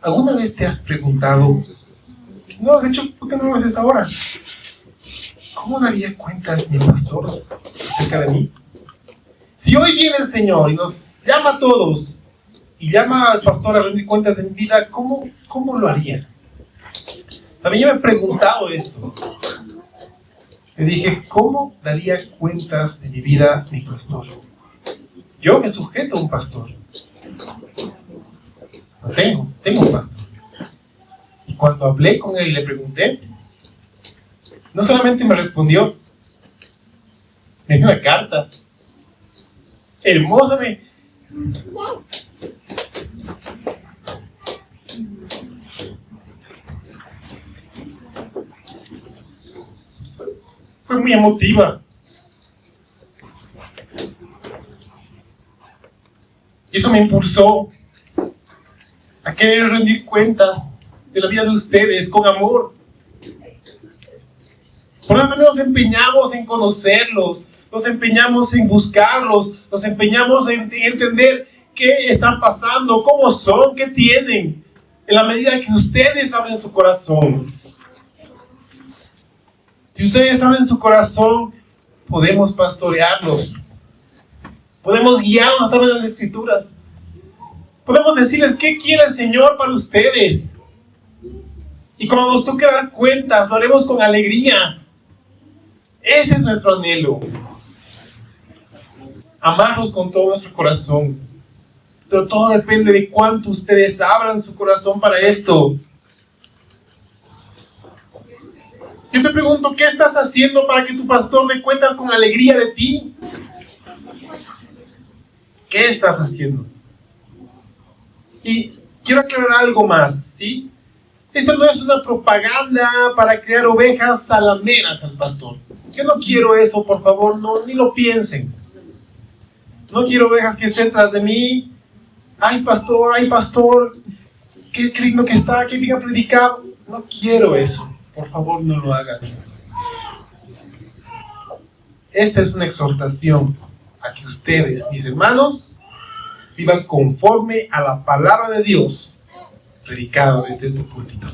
¿alguna vez te has preguntado, si no lo has hecho, por qué no lo haces ahora? ¿Cómo daría cuentas mi pastor acerca de mí? Si hoy viene el Señor y nos llama a todos y llama al pastor a rendir cuentas de mi vida, ¿cómo lo haría? ¿Saben? Yo me he preguntado esto. Me dije, ¿cómo daría cuentas de mi vida mi pastor? Yo me sujeto a un pastor. No tengo un pastor. Y cuando hablé con él y le pregunté, no solamente me respondió, me dio una carta hermosa. Fue muy emotiva. Y eso me impulsó a querer rendir cuentas de la vida de ustedes con amor. Por eso nos empeñamos en conocerlos, nos empeñamos en buscarlos, nos empeñamos en entender qué están pasando, cómo son, qué tienen, en la medida que ustedes abren su corazón. Si ustedes abren su corazón, podemos pastorearlos, podemos guiarlos a través de las Escrituras, podemos decirles qué quiere el Señor para ustedes. Y cuando nos toque dar cuentas, lo haremos con alegría. Ese es nuestro anhelo. Amarlos con todo nuestro corazón. Pero todo depende de cuánto ustedes abran su corazón para esto. Yo te pregunto, ¿qué estás haciendo para que tu pastor dé cuentas con alegría de ti? ¿Qué estás haciendo? Y quiero aclarar algo más, ¿sí? Esta no es una propaganda para crear ovejas salameras al pastor. Yo no quiero eso, por favor, no, ni lo piensen. No quiero ovejas que estén tras de mí. Ay, pastor, qué lindo que está, qué bien ha predicado. No quiero eso. Por favor, no lo hagan. Esta es una exhortación a que ustedes, mis hermanos, vivan conforme a la palabra de Dios predicado desde este púlpito.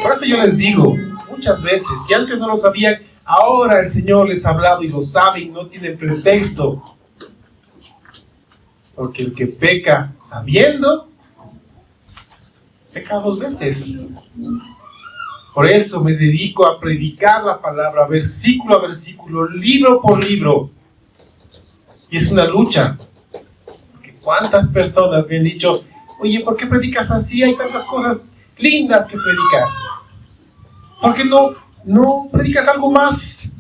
Por eso yo les digo muchas veces, si antes no lo sabían, ahora el Señor les ha hablado y lo saben, no tienen pretexto. Porque el que peca sabiendo, peca 2 veces. Por eso me dedico a predicar la palabra versículo a versículo, libro por libro. Y es una lucha. Porque cuántas personas me han dicho, oye, ¿por qué predicas así? Hay tantas cosas lindas que predicar. ¿Por qué no predicas algo más?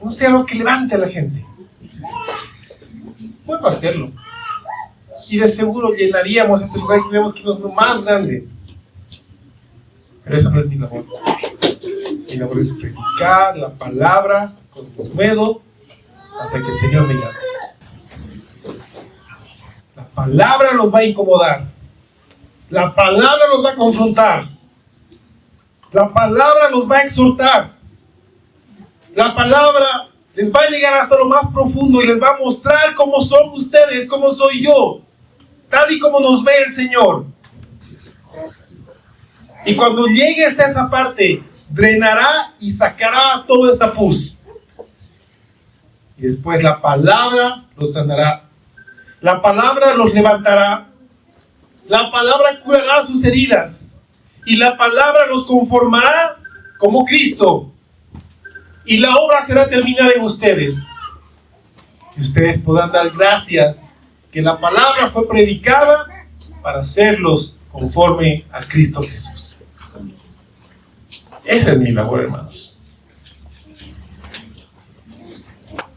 No sé, algo que levante a la gente. Puedo hacerlo. Y de seguro llenaríamos este lugar y creemos que es lo más grande. Pero eso no es mi labor. Mi labor es predicar la palabra con miedo hasta que el Señor me llame. La palabra los va a incomodar. La palabra los va a confrontar. La palabra los va a exhortar. La palabra les va a llegar hasta lo más profundo y les va a mostrar cómo son ustedes, cómo soy yo, tal y como nos ve el Señor. Y cuando llegue hasta esa parte, drenará y sacará toda esa pus. Y después la palabra los sanará. La palabra los levantará. La palabra curará sus heridas. Y la palabra los conformará como Cristo. Y la obra será terminada en ustedes. Y ustedes podrán dar gracias que la palabra fue predicada para hacerlos conforme a Cristo Jesús. Esa es mi labor, hermanos.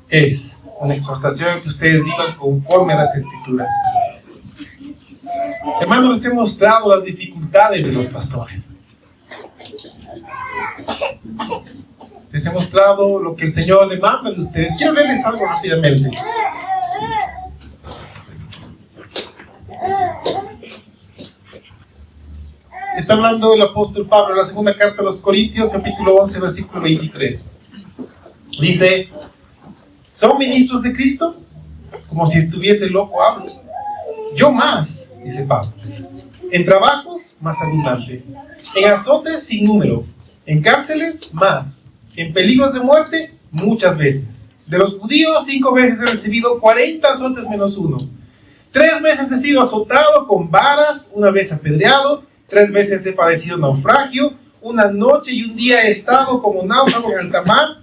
Es una exhortación a que ustedes vivan conforme a las Escrituras. Hermanos, les he mostrado las dificultades de los pastores. Les he mostrado lo que el Señor demanda de ustedes. Quiero leerles algo rápidamente. Está hablando el apóstol Pablo en la segunda carta a los Corintios, capítulo 11, versículo 23. Dice, ¿son ministros de Cristo? Como si estuviese loco hablo. Yo más, dice Pablo. En trabajos, más abundante. En azotes, sin número. En cárceles, más. En peligros de muerte, muchas veces. De los judíos, 5 veces he recibido 40 azotes menos 1. 3 veces he sido azotado con varas, 1 vez apedreado, 3 veces he padecido naufragio, 1 noche y 1 día he estado como náufrago en alta mar,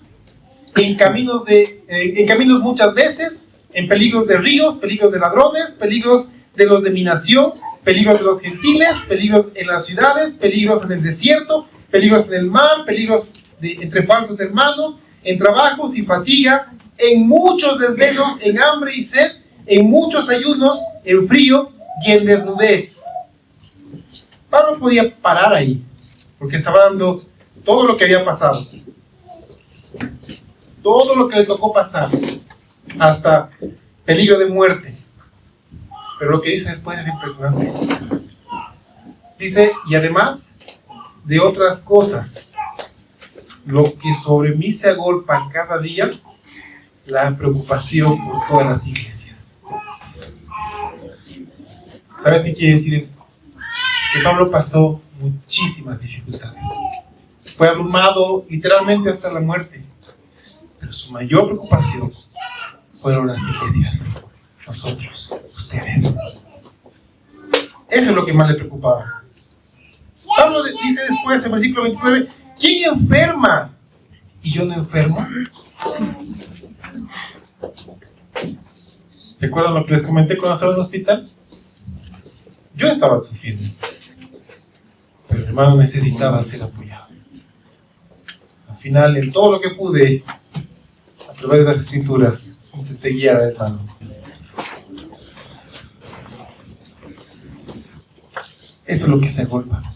en caminos muchas veces, en peligros de ríos, peligros de ladrones, peligros de los de mi nación, peligros de los gentiles, peligros en las ciudades, peligros en el desierto, peligros en el mar, peligros entre falsos hermanos, en trabajos y fatiga, en muchos desvelos, en hambre y sed, en muchos ayunos, en frío y en desnudez. Pablo podía parar ahí, porque estaba dando todo lo que había pasado, todo lo que le tocó pasar, hasta peligro de muerte. Pero lo que dice después es impresionante. Dice, y además de otras cosas, lo que sobre mí se agolpa cada día, la preocupación por todas las iglesias. ¿Sabes qué quiere decir esto? Que Pablo pasó muchísimas dificultades. Fue abrumado literalmente hasta la muerte. Pero su mayor preocupación fueron las iglesias. Nosotros, ustedes. Eso es lo que más le preocupaba. Pablo dice después en versículo 29, ¿quién enferma y yo no enfermo? ¿Se acuerdan lo que les comenté cuando estaba en el hospital? Yo estaba sufriendo, pero el hermano necesitaba ser apoyado. Al final, en todo lo que pude, a través de las escrituras, intenté guiar al hermano. Eso es lo que se agolpa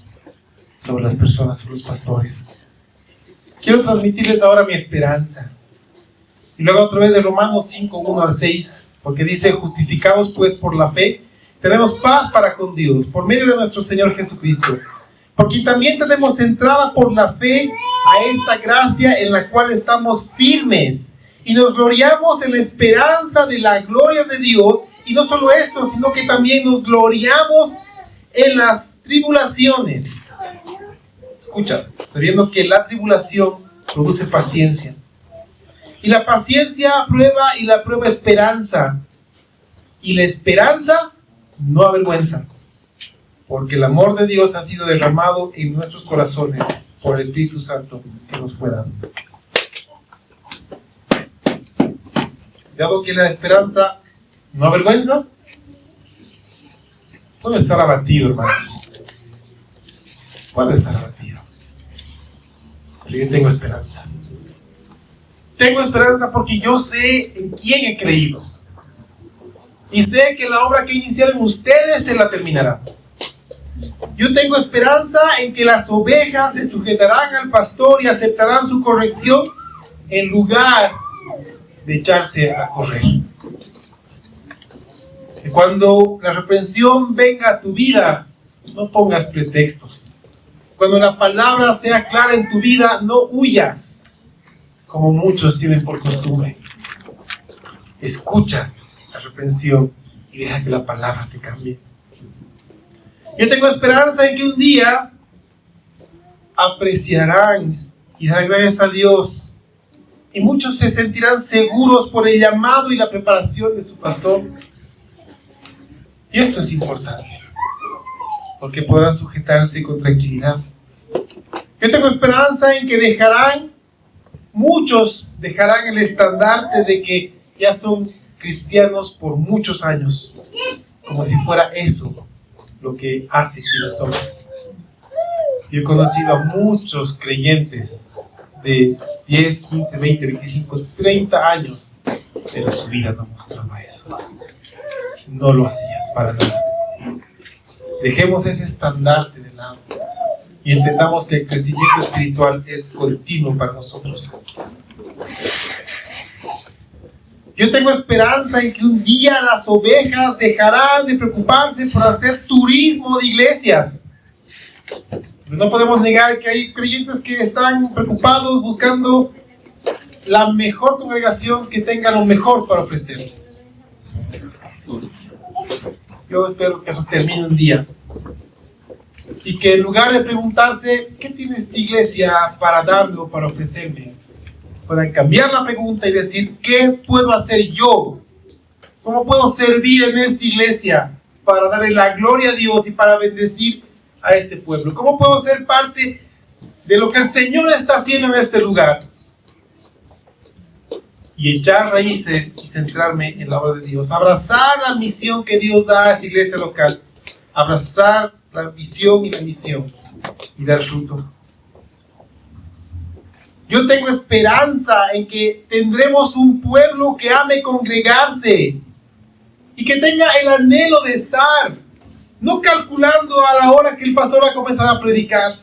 sobre las personas, sobre los pastores. Quiero transmitirles ahora mi esperanza. Y luego otra vez de Romanos 5, 1 al 6, porque dice, justificados pues por la fe, tenemos paz para con Dios, por medio de nuestro Señor Jesucristo. Porque también tenemos entrada por la fe a esta gracia en la cual estamos firmes. Y nos gloriamos en la esperanza de la gloria de Dios. Y no solo esto, sino que también nos gloriamos en las tribulaciones. Escucha, sabiendo que la tribulación produce paciencia. Y la paciencia prueba y la prueba esperanza. Y la esperanza no avergüenza. Porque el amor de Dios ha sido derramado en nuestros corazones por el Espíritu Santo que nos fue dado. Dado que la esperanza no avergüenza, puedo estar abatido, hermanos. Puedo estar abatido. Pero yo tengo esperanza. Tengo esperanza porque yo sé en quién he creído. Y sé que la obra que he iniciado en ustedes se la terminará. Yo tengo esperanza en que las ovejas se sujetarán al pastor y aceptarán su corrección en lugar de echarse a correr. Que cuando la reprensión venga a tu vida, no pongas pretextos. Cuando la palabra sea clara en tu vida, no huyas, como muchos tienen por costumbre. Escucha la reprensión y deja que la palabra te cambie. Yo tengo esperanza en que un día apreciarán y darán gracias a Dios, y muchos se sentirán seguros por el llamado y la preparación de su pastor. Y esto es importante, porque podrán sujetarse con tranquilidad. Yo tengo esperanza en que muchos dejarán el estandarte de que ya son cristianos por muchos años, como si fuera eso lo que hace quienes son. Yo he conocido a muchos creyentes de 10, 15, 20, 25, 30 años, pero su vida no mostraba eso. No lo hacían para nada. Dejemos ese estandarte de lado y entendamos que el crecimiento espiritual es continuo para nosotros. Yo tengo esperanza en que un día las ovejas dejarán de preocuparse por hacer turismo de iglesias. No podemos negar que hay creyentes que están preocupados buscando la mejor congregación que tenga lo mejor para ofrecerles. Yo espero que eso termine un día. Y que en lugar de preguntarse, ¿qué tiene esta iglesia para darme o para ofrecerme?, puedan cambiar la pregunta y decir, ¿qué puedo hacer yo? ¿Cómo puedo servir en esta iglesia para darle la gloria a Dios y para bendecir a este pueblo? ¿Cómo puedo ser parte de lo que el Señor está haciendo en este lugar? Y echar raíces y centrarme en la obra de Dios. Abrazar la misión que Dios da a esta iglesia local. Abrazar la visión y la misión y dar fruto. Yo tengo esperanza en que tendremos un pueblo que ame congregarse y que tenga el anhelo de estar, no calculando a la hora que el pastor va a comenzar a predicar,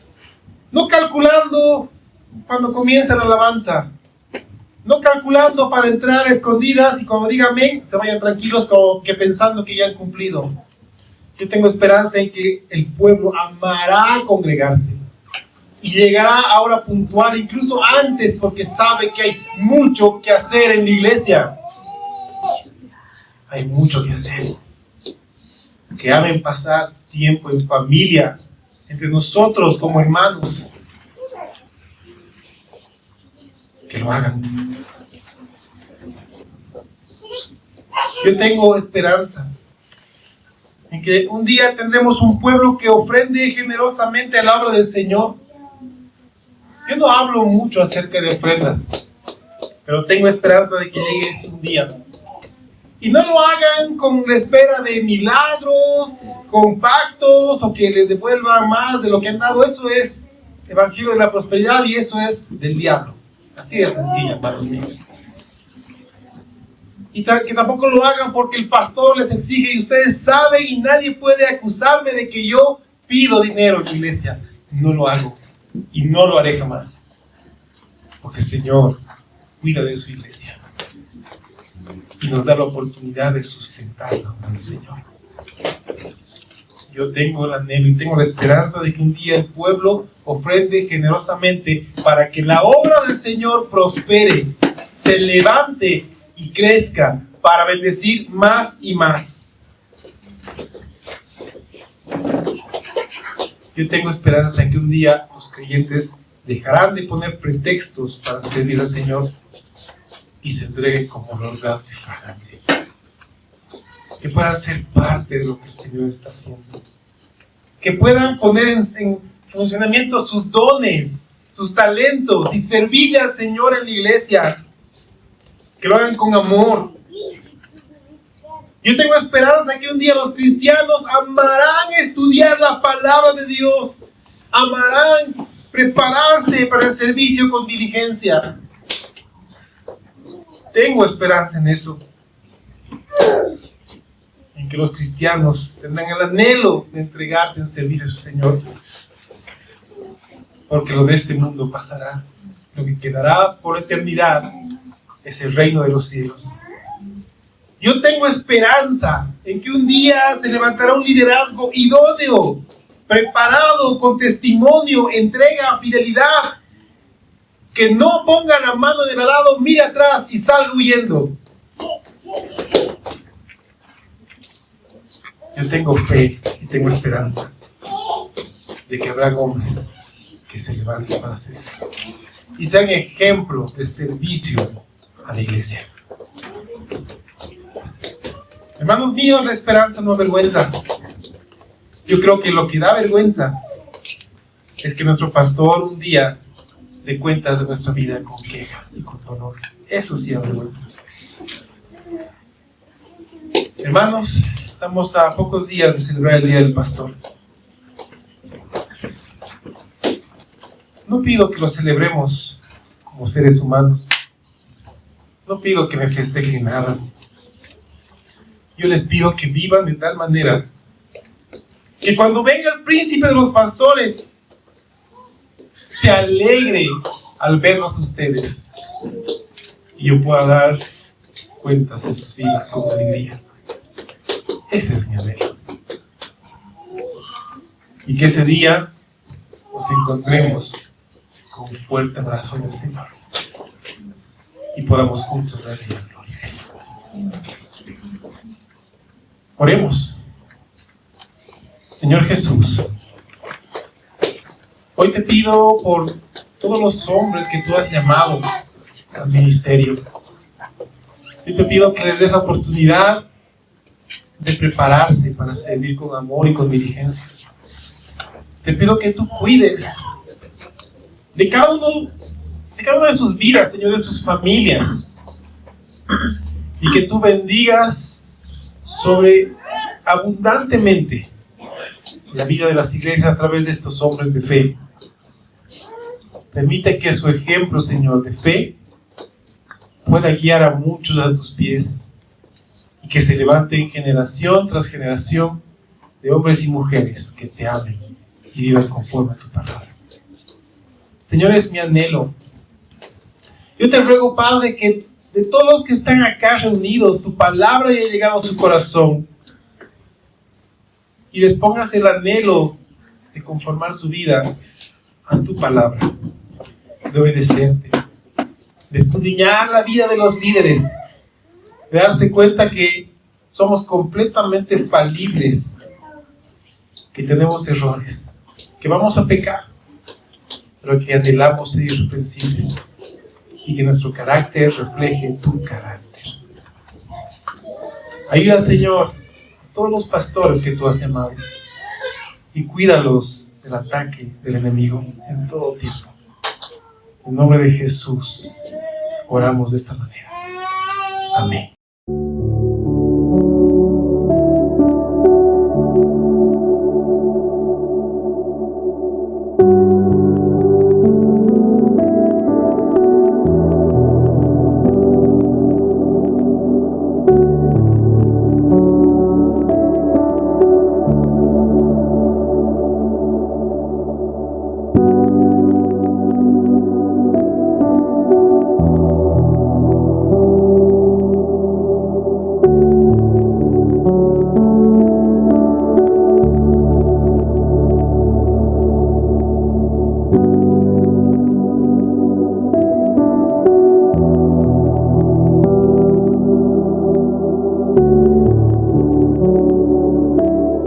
no calculando cuando comienza la alabanza, no calculando para entrar a escondidas y cuando diga amén se vayan tranquilos como que pensando que ya han cumplido. Yo tengo esperanza en que el pueblo amará congregarse y llegará a hora puntual, incluso antes, porque sabe que hay mucho que hacer en la iglesia. Hay mucho que hacer. Que amen pasar tiempo en familia, entre nosotros como hermanos. Que lo hagan. Yo tengo esperanza en que un día tendremos un pueblo que ofrende generosamente a la obra del Señor. Yo no hablo mucho acerca de ofrendas, pero tengo esperanza de que llegue este un día. Y no lo hagan con la espera de milagros, con pactos, o que les devuelvan más de lo que han dado. Eso es evangelio de la prosperidad y eso es del diablo. Así de sencillo, hermanos míos. Y que tampoco lo hagan porque el pastor les exige y ustedes saben y nadie puede acusarme de que yo pido dinero en la iglesia. No lo hago. Y no lo haré jamás. Porque el Señor cuida de su iglesia. Y nos da la oportunidad de sustentarla con el Señor. Yo tengo el anhelo y tengo la esperanza de que un día el pueblo ofrende generosamente para que la obra del Señor prospere, se levante y crezca para bendecir más y más. Yo tengo esperanza en que un día los creyentes dejarán de poner pretextos para servir al Señor y se entreguen como olor grato y fragante. Que puedan ser parte de lo que el Señor está haciendo. Que puedan poner en funcionamiento sus dones, sus talentos y servirle al Señor en la iglesia. Que lo hagan con amor. Yo tengo esperanza que un día los cristianos amarán estudiar la palabra de Dios, amarán prepararse para el servicio con diligencia. Tengo esperanza en eso, en que los cristianos tendrán el anhelo de entregarse en servicio a su Señor, porque lo de este mundo pasará, lo que quedará por eternidad es el reino de los cielos. Yo tengo esperanza en que un día se levantará un liderazgo idóneo, preparado, con testimonio, entrega, fidelidad, que no ponga la mano en el arado, mire atrás y salga huyendo. Yo tengo fe y tengo esperanza de que habrá hombres que se levanten para hacer esto y sean ejemplo de servicio a la iglesia. Hermanos míos, la esperanza no avergüenza. Yo creo que lo que da vergüenza es que nuestro pastor un día dé cuentas de nuestra vida con queja y con dolor. Eso sí avergüenza. Hermanos, estamos a pocos días de celebrar el Día del Pastor. No pido que lo celebremos como seres humanos. No pido que me festejen nada. Yo les pido que vivan de tal manera que cuando venga el príncipe de los pastores se alegre al verlos a ustedes y yo pueda dar cuentas de sus vidas con alegría. Ese es mi anhelo. Y que ese día nos encontremos con un fuerte abrazo del Señor y podamos juntos darle la gloria. Oremos. Señor Jesús, hoy te pido por todos los hombres que tú has llamado al ministerio. Yo te pido que les des la oportunidad de prepararse para servir con amor y con diligencia. Te pido que tú cuides de cada una de sus vidas, Señor, de sus familias, y que tú bendigas abundantemente la vida de las iglesias a través de estos hombres de fe. Permite que su ejemplo, Señor, de fe pueda guiar a muchos a tus pies, y que se levanten generación tras generación de hombres y mujeres que te amen y vivan conforme a tu palabra. Señor, es mi anhelo. Yo te ruego, Padre, que de todos los que están acá reunidos, tu palabra haya llegado a su corazón y les pongas el anhelo de conformar su vida a tu palabra, de obedecerte, de escudriñar la vida de los líderes, de darse cuenta que somos completamente falibles, que tenemos errores, que vamos a pecar, pero que anhelamos ser irreprensibles y que nuestro carácter refleje tu carácter. Ayuda, Señor, a todos los pastores que tú has llamado y cuídalos del ataque del enemigo en todo tiempo. En nombre de Jesús oramos de esta manera. Amén.